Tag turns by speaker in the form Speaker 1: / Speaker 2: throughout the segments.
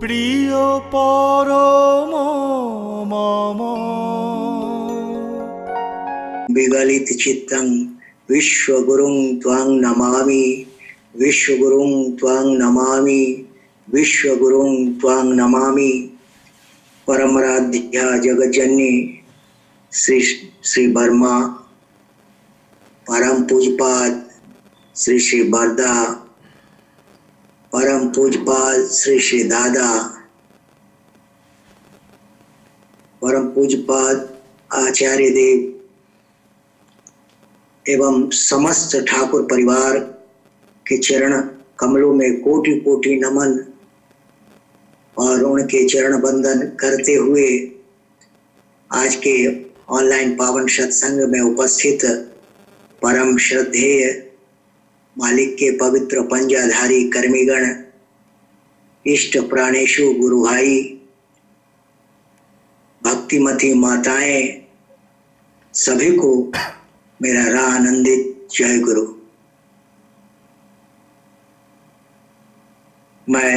Speaker 1: প্রিয় পরম মম
Speaker 2: বিগলিত চিত্তং বিশ্বগুরুং ত্বং নমামি বিশ্বগুরুং ত্বং নমামি विश्वगुरुं त्वां नमामि। परमराध्या जगज्जननी श्री वर्मा, परम पूजपाद श्री बरदा, परम पूजपाद श्री दादा, परम पूजपाद आचार्य देव एवं समस्त ठाकुर परिवार के चरण कमलों में कोटि कोटि नमन और उनके चरण बंदन करते हुए आज के ऑनलाइन पावन सत्संग में उपस्थित परम श्रद्धेय मालिक के पवित्र पंजाधारी कर्मीगण, इष्ट प्राणेशु गुरु भाई, भक्तिमती माताएं, सभी को मेरा रानंदित जय गुरु। मैं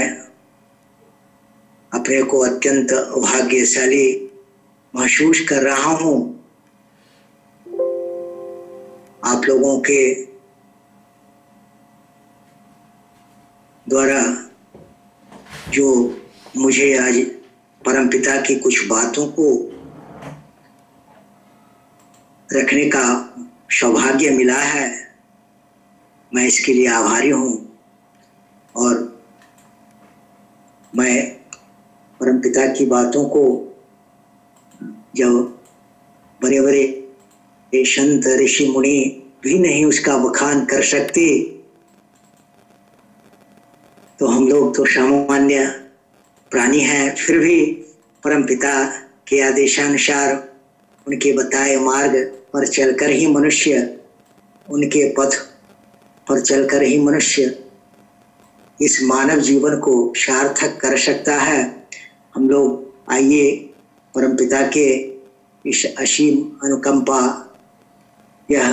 Speaker 2: अपने को अत्यंत भाग्यशाली महसूस कर रहा हूं। आप लोगों के द्वारा जो मुझे आज परमपिता की कुछ बातों को रखने का सौभाग्य मिला है, मैं इसके लिए आभारी हूं। और मैं परमपिता की बातों को जब बड़े बड़े संत ऋषि मुनि भी नहीं उसका बखान कर सकते, तो हम लोग तो सामान्य प्राणी हैं, फिर भी परमपिता के आदेशानुसार उनके बताए मार्ग पर चलकर ही मनुष्य, उनके पथ पर चलकर ही मनुष्य इस मानव जीवन को सार्थक कर सकता है। हम लोग आइए परमपिता के इस असीम अनुकंपा, यह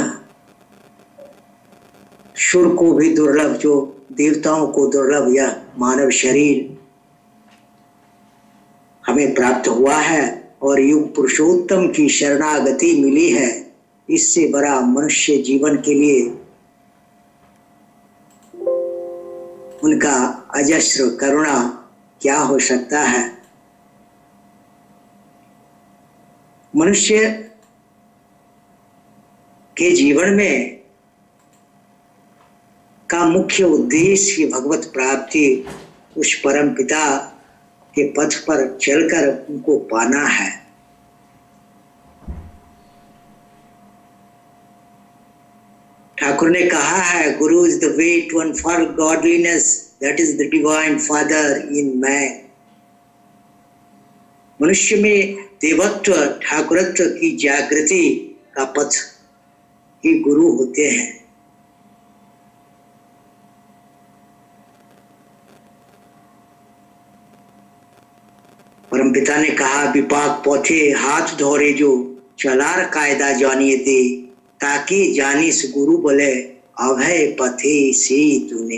Speaker 2: सुर को भी दुर्लभ, जो देवताओं को दुर्लभ यह मानव शरीर हमें प्राप्त हुआ है और युग पुरुषोत्तम की शरणागति मिली है। इससे बड़ा मनुष्य जीवन के लिए उनका अजस्र करुणा क्या हो सकता है। मनुष्य के जीवन में का मुख्य उद्देश्य भगवत प्राप्ति, उस परम पिता के पथ पर चलकर उनको पाना है। ठाकुर ने कहा है, guru is the way to earn for godliness, that is the divine father in man. मनुष्य में देवत्व ठाकुरत्व की जागृति का पथ ही गुरु होते हैं। परमपिता ने कहा, विपाक पौथे हाथ धोरे जो चलार कायदा जानिए दे, ताकि जानिस गुरु बोले अभय पथे से तूने।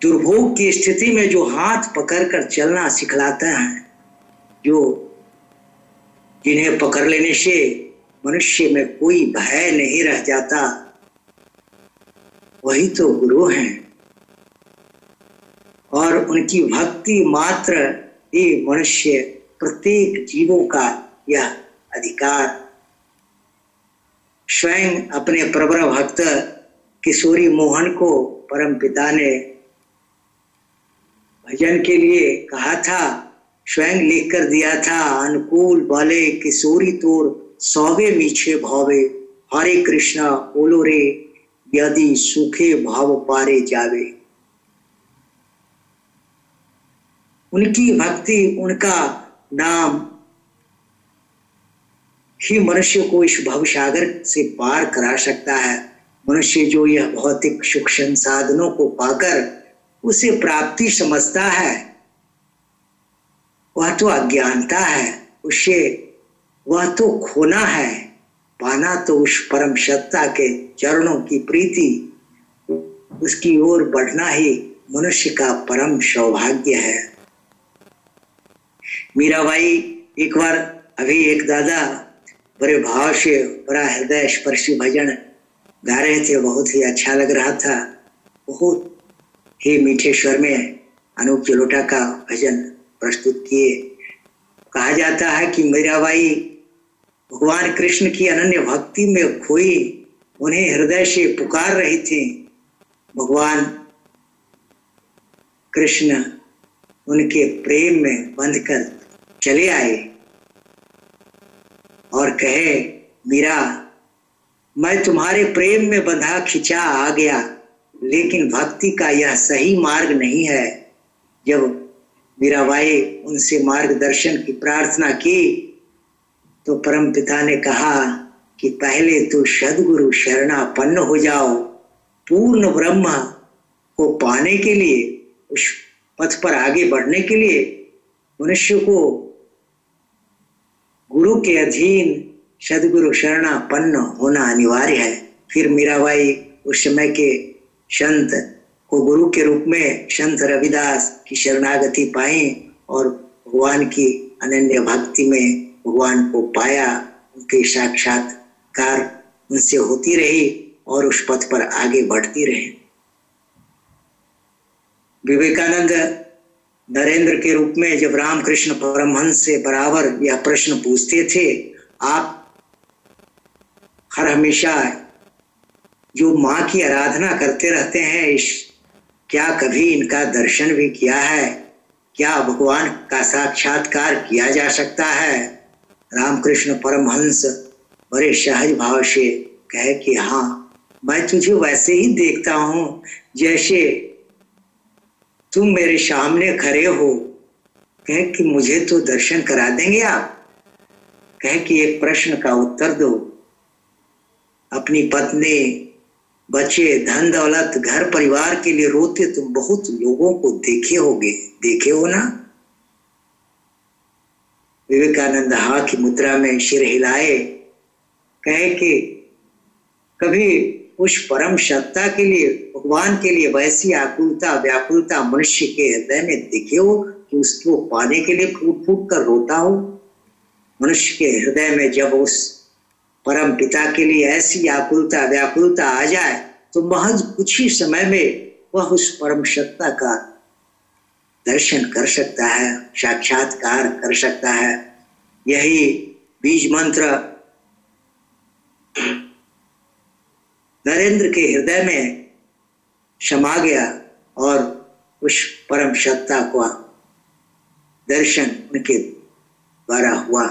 Speaker 2: दुर्भोग की स्थिति में जो हाथ पकड़कर चलना सिखलाता है, जो जिन्हें पकड़ लेने से मनुष्य में कोई भय नहीं रह जाता, वही तो गुरु हैं। और उनकी भक्ति मात्र ही मनुष्य प्रत्येक जीवों का यह अधिकार। स्वयं अपने प्रवर भक्त किशोरी मोहन को परमपिता ने भजन के लिए कहा था, स्वयं लिख कर दिया था, अनुकूल बाले किशोरी तोर सौवे मीछे भावे, हरे कृष्णा बोलो रे यदि सुखे भाव पारे जावे। उनकी भक्ति, उनका नाम ही मनुष्य को इस भवसागर से पार करा सकता है। मनुष्य जो यह भौतिक सुख संसाधनों को पाकर उसे प्राप्ति समझता है, वह तो अज्ञानता है, उसे वह तो खोना है। पाना तो उस परम सत्ता के चरणों की प्रीति, उसकी ओर बढ़ना ही मनुष्य का परम सौभाग्य है। मीराबाई एक बार अभी एक दादा बड़े भाव से बड़ा हृदय स्पर्शी भजन गा रहे थे, बहुत ही अच्छा लग रहा था। बहुत ही मीठे स्वर में अनूप जलोटा का भजन प्रस्तुत किए। कहा जाता है कि मीराबाई भगवान कृष्ण की अनन्य भक्ति में खोई उन्हें हृदय से पुकार रही थी। भगवान कृष्ण उनके प्रेम में बंधकर चले आए और कहे, मीरा मैं तुम्हारे प्रेम में बंधा खिंचा आ गया, लेकिन भक्ति का यह सही मार्ग नहीं है। जब मीराबाई उनसे मार्गदर्शन की प्रार्थना की तो परम पिता ने कहा कि पहले तो सद्गुरु शरणापन्न हो जाओ। पूर्ण ब्रह्म को पाने के लिए, उस पथ पर आगे बढ़ने के लिए मनुष्य को गुरु के अधीन सद्गुरु शरणापन्न होना अनिवार्य है। फिर मीराबाई उस समय के संत को गुरु के रूप में संत रविदास की शरणागति पाई और भगवान की अनन्य भक्ति में भगवान को पाया। उनके साक्षात्कार उनसे होती रही और उस पथ पर आगे बढ़ती रही। विवेकानंद नरेंद्र के रूप में जब रामकृष्ण परमहंस से बराबर यह प्रश्न पूछते थे, आप हर हमेशा जो माँ की आराधना करते रहते हैं, क्या कभी इनका दर्शन भी किया है? क्या भगवान का साक्षात्कार किया जा सकता है? रामकृष्ण परमहंस बड़े सहज भाव से कहे कि हाँ, मैं तुझे वैसे ही देखता हूँ जैसे तुम मेरे सामने खड़े हो। कहे कि मुझे तो दर्शन करा देंगे आप? कहे कि एक प्रश्न का उत्तर दो। अपनी पत्नी, बच्चे, धन दौलत, घर परिवार के लिए रोते तुम बहुत लोगों को देखे हो ना? विवेकानंद हा की मुद्रा में सिर हिलाए, कहे कि कभी उस परम सत्ता के लिए, भगवान के लिए वैसी आकुलता व्याकुलता मनुष्य के हृदय में दिखे हो कि उसको पाने के लिए फूट फूट कर रोता हो? मनुष्य के हृदय में जब उस परम पिता के लिए ऐसी आकुलता व्याकुलता आ जाए तो महज कुछ ही समय में वह उस परम सत्ता का दर्शन कर सकता है, साक्षात्कार कर सकता है। यही बीज मंत्र नरेंद्र के हृदय में समा गया और उस परम सत्ता का दर्शन उनके द्वारा हुआ।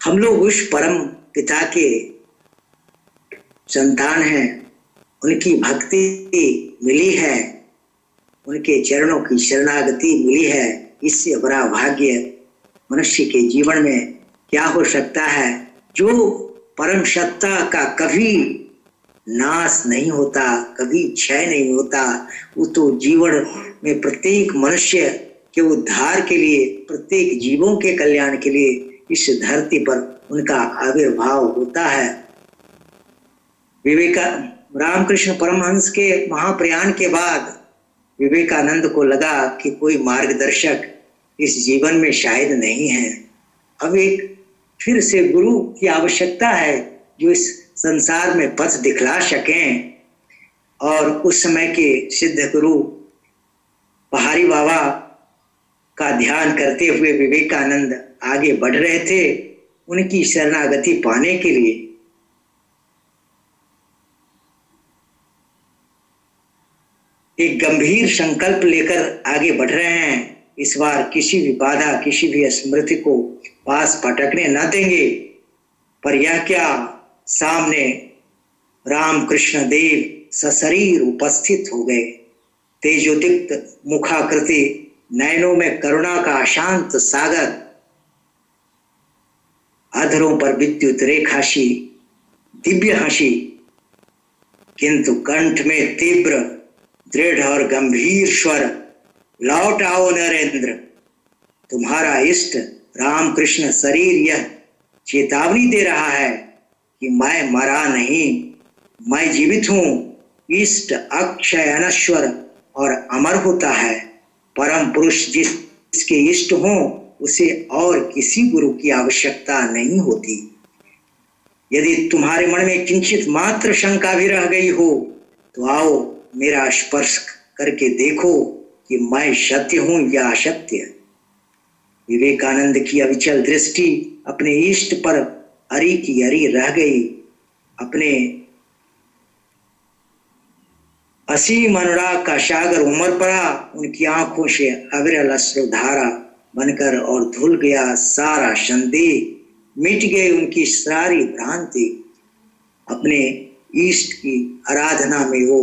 Speaker 2: हम लोग उस परम पिता के संतान हैं, उनकी भक्ति मिली है, उनके चरणों की शरणागति मिली है। इससे बड़ा भाग्य मनुष्य के जीवन में क्या हो सकता है? जो परम सत्ता का कभी नाश नहीं होता, कभी क्षय नहीं होता, वो तो जीवन में प्रत्येक मनुष्य के उद्धार के लिए, प्रत्येक जीवों के कल्याण के लिए इस धरती पर उनका आविर्भाव होता है। रामकृष्ण परमहंस के महाप्रयाण के बाद विवेकानंद को लगा कि कोई मार्गदर्शक इस जीवन में शायद नहीं है। अब एक फिर से गुरु की आवश्यकता है जो इस संसार में पथ दिखला सकें। और उस समय के सिद्ध गुरु पहाड़ी बाबा का ध्यान करते हुए विवेकानंद आगे बढ़ रहे थे उनकी शरणागति पाने के लिए। एक गंभीर संकल्प लेकर आगे बढ़ रहे हैं। इस बार किसी भी बाधा, किसी भी स्मृति को पास पटकने न देंगे। पर यह क्या, सामने रामकृष्ण देव सशरीर उपस्थित हो गए। तेजोदीप्त मुखाकृति, नयनों में करुणा का अशांत सागर, अधरों पर विद्युत रेखाशी दिव्य हंसी, किंतु कंठ में तीव्र दृढ़ और गंभीर स्वर, लौट आओ नरेंद्र, तुम्हारा इष्ट रामकृष्ण शरीर यह चेतावनी दे रहा है कि मैं मरा नहीं, मैं जीवित हूं इष्ट अक्षय अनश्वर और अमर होता है। परम पुरुष जिसके इष्ट हो उसे और किसी गुरु की आवश्यकता नहीं होती। यदि तुम्हारे मन में किंचित मात्र शंका भी रह गई हो तो आओ मेरा स्पर्श करके देखो कि मैं सत्य हूं या असत्य। विवेकानंद की अविचल दृष्टि अपने इष्ट पर अरी की अरी रह गई। अपने असीम अनुराग का सागर उमड़ पड़ा। उनकी आंखों से अविरल अश्रुधारा बनकर और धुल गया सारा संदेह, मिट गई उनकी सारी भ्रांति। अपने इष्ट की आराधना में वो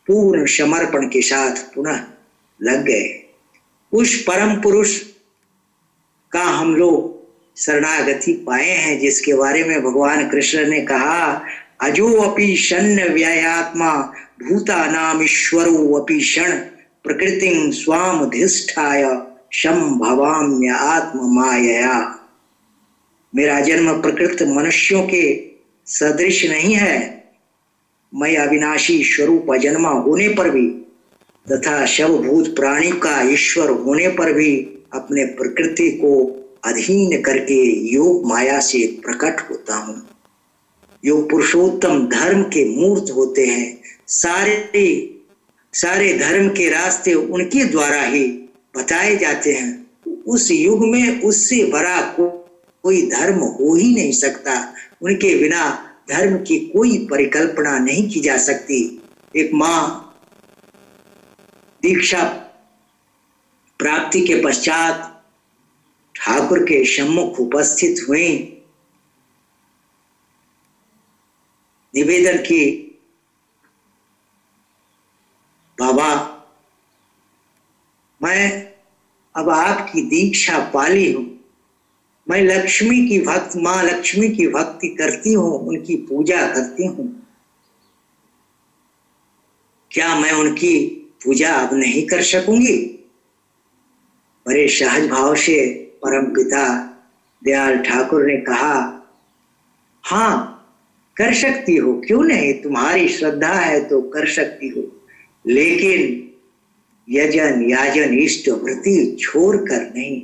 Speaker 2: पूर्ण समर्पण के साथ पुनः लग गए। उस परम पुरुष का हम लोग शरणागति पाए हैं, जिसके बारे में भगवान कृष्ण ने कहा, अजो अपि शन्न व्ययात्मा भूता नाम ईश्वरो अपि क्षण प्रकृतिं स्वामधिष्ठाय संभवाम्य आत्म मायया। मेरा जन्म प्रकृत मनुष्यों के सदृश नहीं है। मैं अविनाशी स्वरूप अजन्मा होने पर भी तथा सर्वभूत प्राणी का ईश्वर होने पर भी अपने प्रकृति को अधीन करके योग माया से प्रकट होता हूँ। योग पुरुषोत्तम धर्म के मूर्त होते हैं। सारे धर्म के रास्ते उनके द्वारा ही बताए जाते हैं। उस युग में उससे बड़ा कोई धर्म हो ही नहीं सकता। उनके बिना धर्म की कोई परिकल्पना नहीं की जा सकती। एक माँ दीक्षा प्राप्ति के पश्चात ठाकुर के सम्मुख उपस्थित हुई, निवेदन की, बाबा मैं अब आपकी दीक्षा पाली हूं। मैं लक्ष्मी की भक्त, माँ लक्ष्मी की भक्ति करती हूँ, उनकी पूजा करती हूँ। क्या मैं उनकी पूजा अब नहीं कर सकूंगी? बड़े सहज भाव से परम पिता दयाल ठाकुर ने कहा, हाँ कर सकती हो, क्यों नहीं, तुम्हारी श्रद्धा है तो कर सकती हो, लेकिन यजन याजन इष्ट वृत्ति छोड़कर नहीं।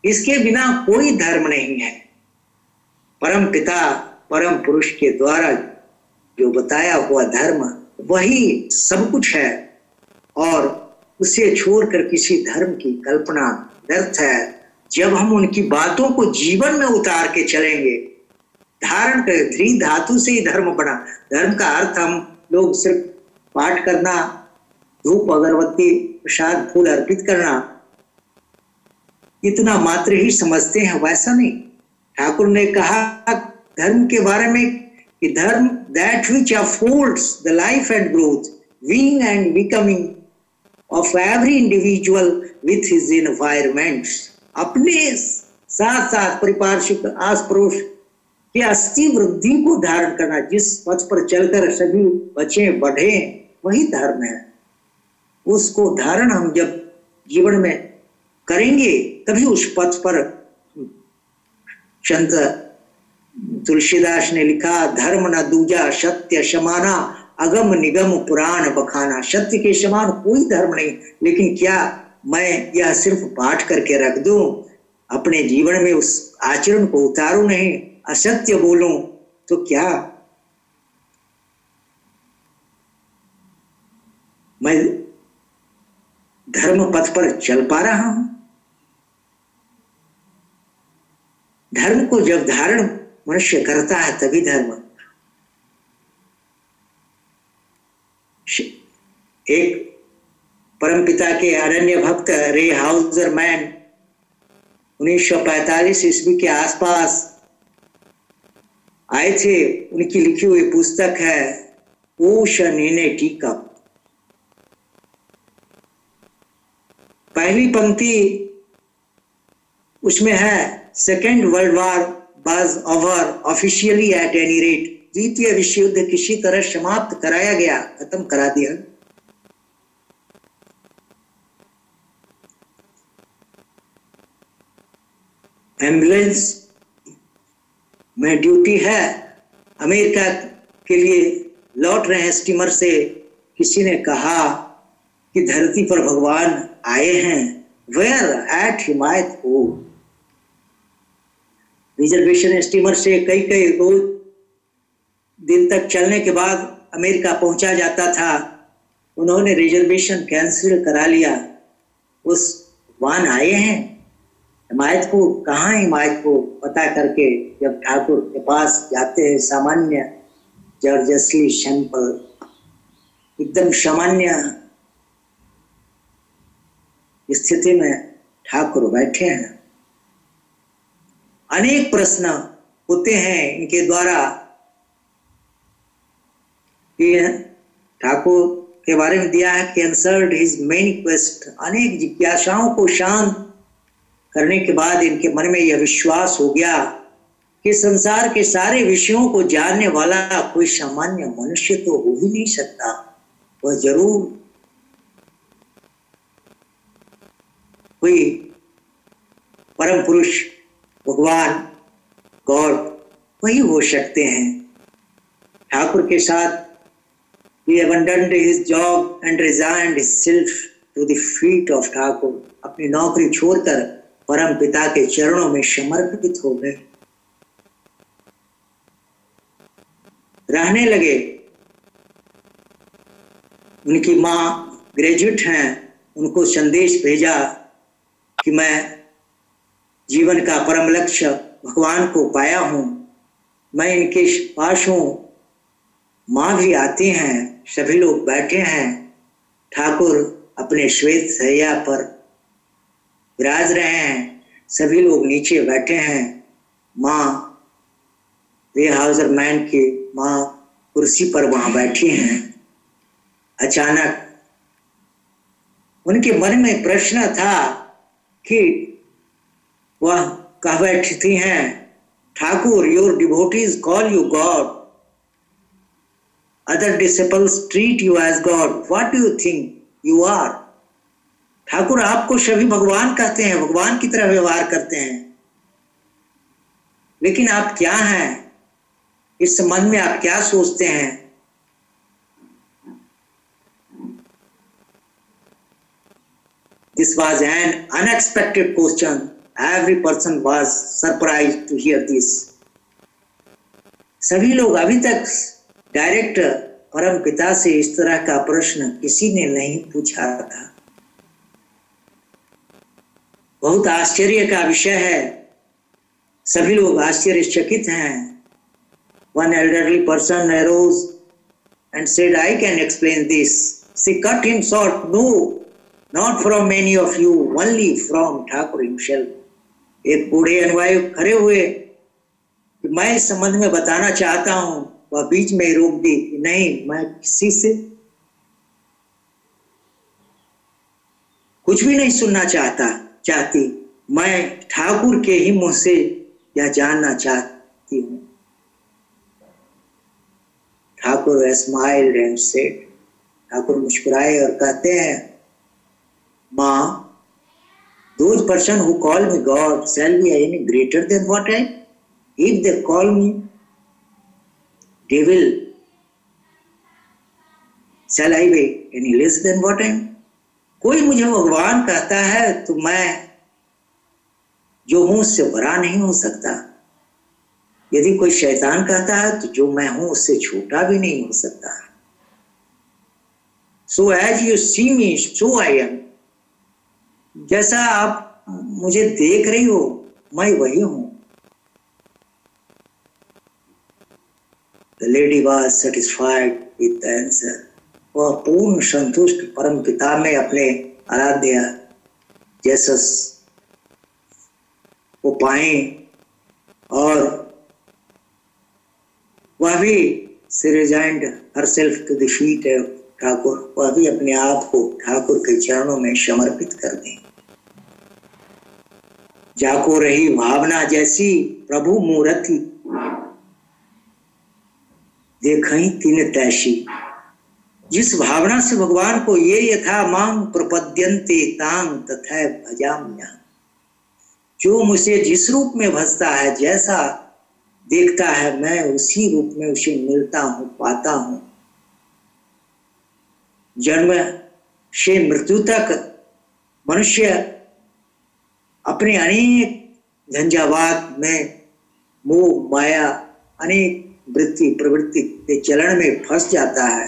Speaker 2: इसके बिना कोई धर्म नहीं है। परम पिता परम पुरुष के द्वारा जो बताया हुआ धर्म वही सब कुछ है, और उसे छोड़कर किसी धर्म की कल्पना व्यर्थ है। जब हम उनकी बातों को जीवन में उतार के चलेंगे, धारण कर, ध्री धातु से ही धर्म बना। धर्म का अर्थ हम लोग सिर्फ पाठ करना, धूप अगरबत्ती प्रसाद फूल अर्पित करना, इतना मात्र ही समझते हैं, वैसा नहीं। ठाकुर ने कहा धर्म के बारे में कि धर्म that which affords the life and growth, being and becoming of every individual with his environments। अपने साथ साथ परिपार्श्विक आस पड़ोस के अस्थि वृद्धि को धारण करना, जिस पथ पर चलकर सभी बच्चे बढ़े वही धर्म है। उसको धारण हम जब जीवन में करेंगे तभी उस पथ पर। संत तुलसीदास ने लिखा, धर्म न दूजा सत्य समाना, अगम निगम पुराण बखाना। सत्य के समान कोई धर्म नहीं, लेकिन क्या मैं यह सिर्फ पाठ करके रख दूं, अपने जीवन में उस आचरण को उतारूं नहीं, असत्य बोलूं तो क्या मैं धर्म पथ पर चल पा रहा हूं? धर्म को जब धारण मनुष्य करता है तभी धर्म। एक परमपिता के अनन्य भक्त रे हाउजर मैन 1945 ईस्वी के आसपास आए थे। उनकी लिखी हुई पुस्तक है ocean in A tea cup. पहली पंक्ति उसमें है, second world war was over officially at any rate. द्वितीय विश्व युद्ध किसी तरह समाप्त कराया गया, खत्म करा दिया। एम्बुलेंस में ड्यूटी है। अमेरिका के लिए लौट रहे हैं स्टीमर से, किसी ने कहा कि धरती पर भगवान आए हैं। Where at Himayatpur. Reservation steamer से कई रोज दिन तक चलने के बाद अमेरिका पहुंचा जाता था। उन्होंने रिजर्वेशन कैंसिल करा लिया। उस भगवान आए हैं हिमायतपुर। कहाँ हिमायतपुर पता करके जब ठाकुर के पास जाते हैं, सामान्य जॉर्जसली सिंपल, एकदम सामान्य स्थिति में ठाकुर बैठे हैं। अनेक प्रश्न होते हैं इनके द्वारा। ठाकुर के बारे में दिया है कि answered his many questions, अनेक जिज्ञासाओं को शांत करने के बाद इनके मन में यह विश्वास हो गया कि संसार के सारे विषयों को जानने वाला कोई सामान्य मनुष्य तो हो ही नहीं सकता। वह जरूर कोई परम पुरुष, भगवान, गॉड वही हो सकते हैं। ठाकुर के साथ he abandoned his job and resigned himself to the feet of Thakur. अपनी नौकरी छोड़कर परम पिता के चरणों में समर्पित हो गए, रहने लगे। उनकी माँ ग्रेजुएट हैं, उनको संदेश भेजा कि मैं जीवन का परम लक्ष्य भगवान को पाया हूं, मैं इनके पास हूं। माँ भी आती हैं, सभी लोग बैठे हैं। ठाकुर अपने श्वेत शैया पर विराज रहे हैं, सभी लोग नीचे बैठे हैं। माँ वेहाउजर मैन की माँ कुर्सी पर वहां बैठी हैं। अचानक उनके मन में प्रश्न था कि वह कह बैठी हैं, Thakur your devotees call you God, other disciples treat you as God, what do you think you are? Thakur आपको सभी भगवान कहते हैं, भगवान की तरह व्यवहार करते हैं, लेकिन आप क्या हैं? इस संबंध में आप क्या सोचते हैं? This was an unexpected question. Every person was surprised to hear this. सभी लोग अभी तक डायरेक्ट परम पिता से इस तरह का प्रश्न किसी ने नहीं पूछा था। बहुत आश्चर्य का विषय है, सभी लोग आश्चर्यचकित हैं। One elderly person arose and said, I can explain this. She cut him short. No, not from many of you, only from Thakur himself. एक बूढ़े अनुयायी खड़े हुए कि मैं इस संबंध में बताना चाहता हूं, वह बीच में रोक दी कि नहीं, मैं किसी से कुछ भी नहीं सुनना चाहती, मैं ठाकुर के ही मुंह से यह जानना चाहती हूं। Thakur smiled and said, Thakur मुस्कुराए और कहते हैं, माँ, those person who call me God shall be any greater than what I? If they call me devil, shall I be any less than what I am? कोई मुझे भगवान कहता है तो मैं जो हूं उससे बड़ा नहीं हो सकता। यदि कोई शैतान कहता है तो जो मैं हूं उससे छोटा भी नहीं हो सकता। So as you see me, so I am. जैसा आप मुझे देख रही हो, मैं वही हूं। The lady was satisfied with the answer. वह पूर्ण संतुष्ट परम पिता में अपने आराध्य जेसस को पाए और वह भी she resigned herself to the feet of Thakur, वह भी अपने आप को ठाकुर के चरणों में समर्पित कर दें। जाको रही भावना जैसी प्रभु मूर्ति देखई तीन तैसी। जिस भावना से भगवान को ये यथा मांग प्रपद्यन्ते तांग तथा भजाम्या, जो मुझे जिस रूप में भजता है, जैसा देखता है, मैं उसी रूप में उसे मिलता हूं, पाता हूं। जन्म से मृत्यु तक मनुष्य अपने अनेक झंझावात में, मोह माया, अनेक वृत्ति प्रवृत्ति के चलन में फंस जाता है।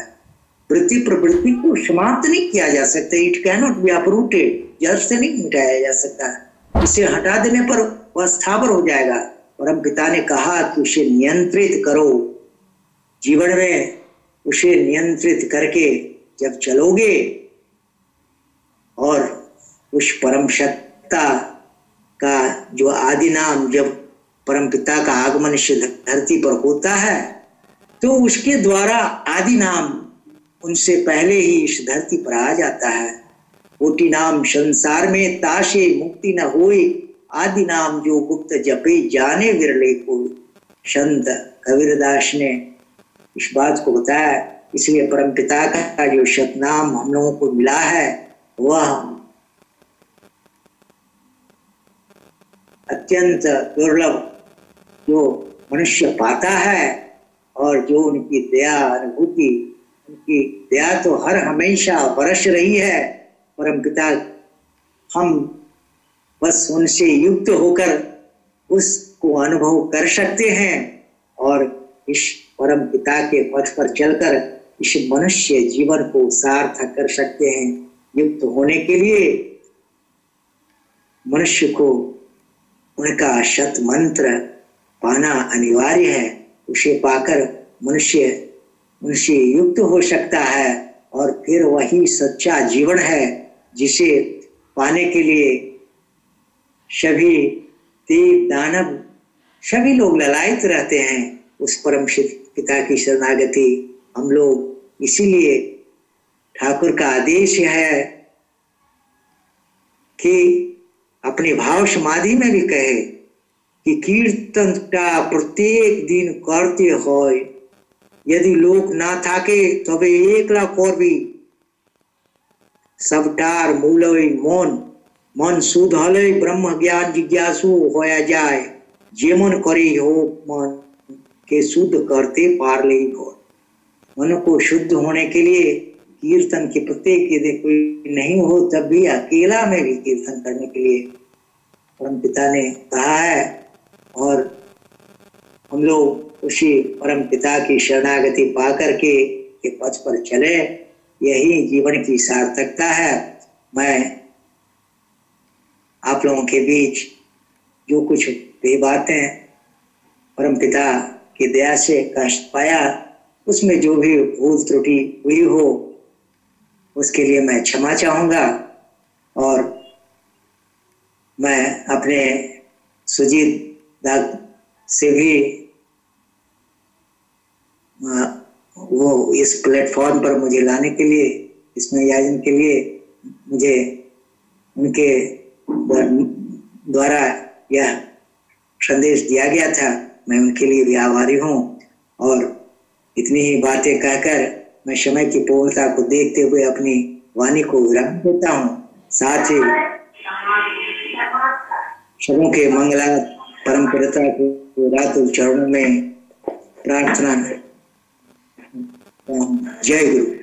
Speaker 2: वृत्ति प्रवृत्ति को समाप्त नहीं किया जा सकता। इट कैनॉट बी अपरूटेड, जड़ से नहीं मिटाया जा सकता। इसे हटा देने पर वह स्थावर हो जाएगा। परम पिता ने कहा कि उसे नियंत्रित करो। जीवन में उसे नियंत्रित करके जब चलोगे और उस परम सत्ता का जो आदि नाम जब परम पिता का आगमन से धरती पर होता है तो उसके द्वारा आदि नाम उनसे पहले ही इस धरती पर आ जाता है। कोटि नाम संसार में ताशे मुक्ति न होए, आदि नाम जो गुप्त जपे जाने विरले को। संत कबीरदास ने इस बात को बताया। इसलिए परम पिता का जो सतनाम हम लोगों को मिला है वह अत्यंत दुर्लभ जो मनुष्य पाता है, और जो उनकी दया अनुभूति, उनकी दया तो हर हमेशा बरस रही है। परम पिता, हम बस उनसे युक्त होकर उसको अनुभव कर सकते हैं और इस परम पिता के पथ पर चलकर इस मनुष्य जीवन को सार्थक कर सकते हैं। युक्त होने के लिए मनुष्य को उनका सत मंत्र पाना अनिवार्य है। उसे पाकर मनुष्य उनसे युक्त हो सकता है और फिर वही सच्चा जीवन है जिसे पाने के लिए सभी देव दानव सभी लोग ललायित रहते हैं। उस परम पिता की शरणागति हम लोग, इसीलिए ठाकुर का आदेश है कि अपने भाव समाधि में भी कहे कि कीर्तन का प्रत्येक दिन करते हो, यदि लोग ना थाके तबे एकला करबी, सबटार मूलय मन, मन शुद्ध हले ब्रह्म ज्ञान जिज्ञासु होया जाए, जेमन करे हो मन के शुद्ध करते पार ले हो। मन को शुद्ध होने के लिए कीर्तन के प्रत्येक, यदि कोई नहीं हो तब भी अकेला में भी कीर्तन करने के लिए परम पिता ने कहा है। और हम लोग उसी परम पिता की शरणागति पा करके के पथ पर चले, यही जीवन की सार्थकता है। मैं आप लोगों के बीच जो कुछ भी बातें परम पिता की दया से कष्ट पाया, उसमें जो भी भूल त्रुटि हुई हो उसके लिए मैं क्षमा चाहूंगा। और मैं अपने सुजीत दाग से भी वो इस प्लेटफॉर्म पर मुझे लाने के लिए, इसमें आयोजन के लिए मुझे उनके द्वारा यह संदेश दिया गया था। मैं उनके लिए भी आभारी हूँ। और इतनी ही बातें कहकर मैं समय की पूर्णता को देखते हुए अपनी वाणी को विराम देता हूँ। साथ ही सबों के मंगला परम पिता को रातों चरणों में प्रार्थना। जय गुरु।